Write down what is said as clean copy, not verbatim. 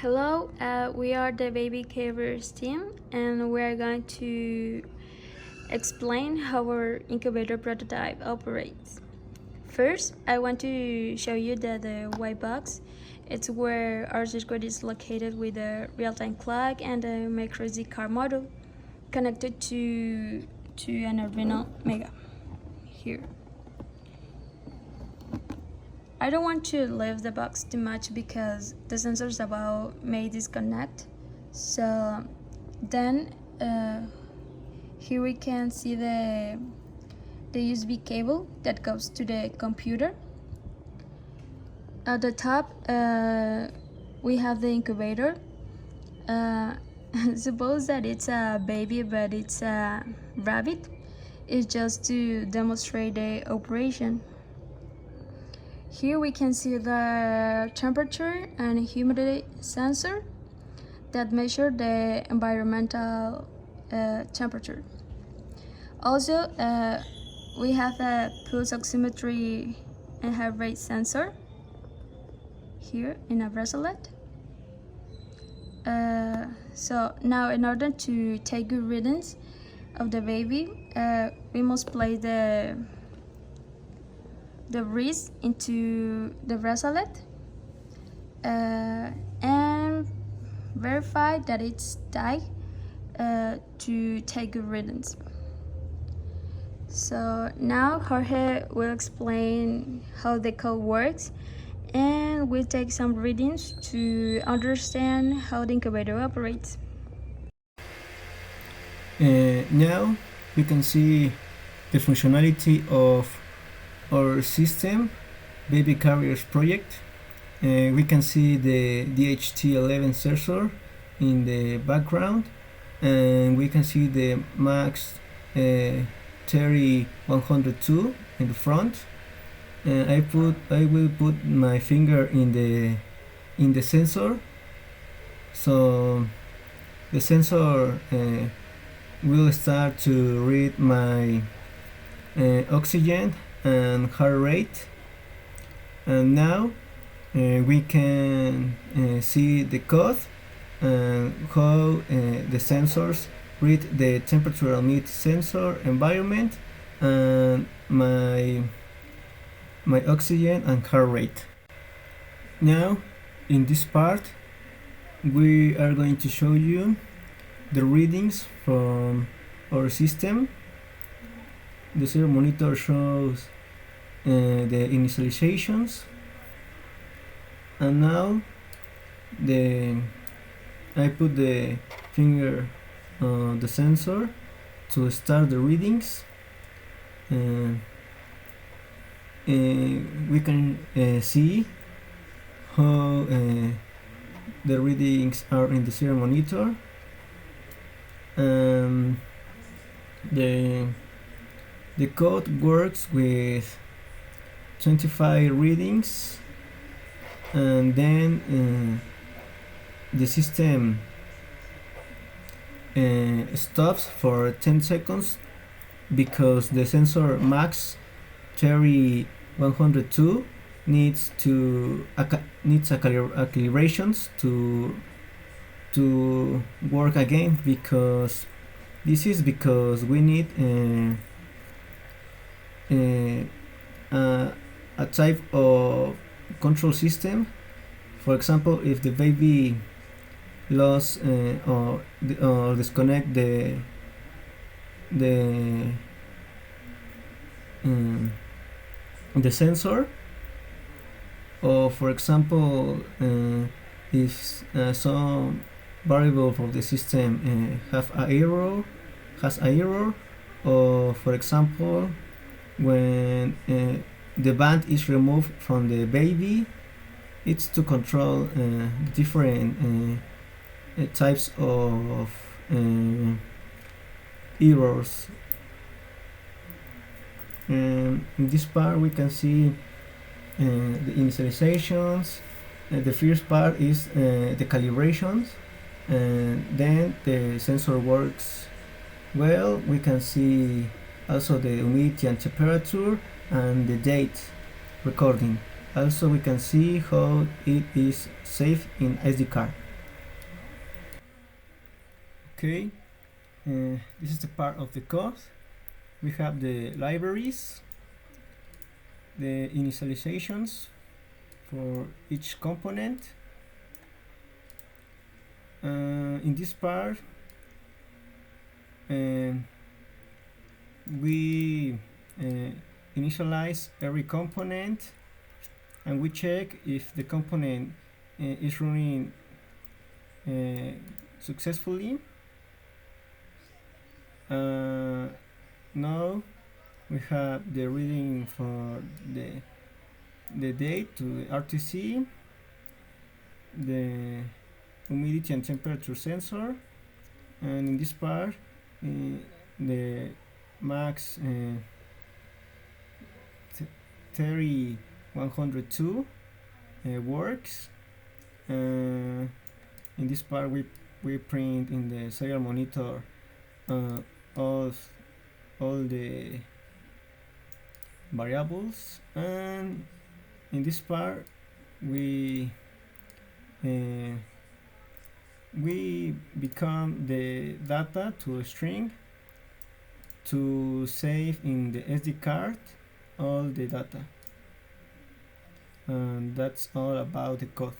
Hello, we are the baby carriers team, and we are going to explain how our incubator prototype operates. First, I want to show you that the white box, it's where our circuit is located with a real-time clock and a micro SD card module connected to an Arduino Mega here. I don't want to leave the box too much because the sensors above may disconnect. So then here we can see the USB cable that goes to the computer. At the top we have the incubator. Suppose that it's a baby but it's a rabbit. It's just to demonstrate the operation. Here we can see the temperature and humidity sensor that measure the environmental temperature. Also, we have a pulse oximetry and heart rate sensor here in a bracelet. So now, in order to take good readings of the baby, we must place the wrist into the bracelet and verify that it's tight to take good readings. So now Jorge will explain how the code works, and we'll take some readings to understand how the incubator operates. Now we can see the functionality of our system, baby carriers project. We can see the DHT11 sensor in the background, and we can see the Max 102 in the front. I will put my finger in the sensor, so the sensor will start to read my oxygen and heart rate, and now we can see the code and how the sensors read the temperature limit sensor environment and my oxygen and heart rate. Now in this part we are going to show you the readings from our system. The serial monitor shows the initializations, and now I put the finger on the sensor to start the readings. We can see how the readings are in the serial monitor. The code works with 25 readings, and then the system stops for 10 seconds because the sensor Max 102 needs calibrations to work again, because we need a type of control system. For example, if the baby lost or disconnect the sensor, or for example if some variable of the system has an error, or for example when the band is removed from the baby, it's to control different types of errors. In this part we can see the initializations. The first part is the calibrations, and then the sensor works well. We can see also the humidity and temperature and the date recording. Also we can see how it is saved in SD card. Okay, this is the part of the code. We have the libraries, the initializations for each component. In this part, we initialize every component, and we check if the component is running successfully. Now we have the reading for the date to the RTC, the humidity and temperature sensor, and in this part the max 30102 works. In this part we print in the serial monitor all the variables, and in this part we become the data to a string to save in the SD card all the data, and that's all about the code.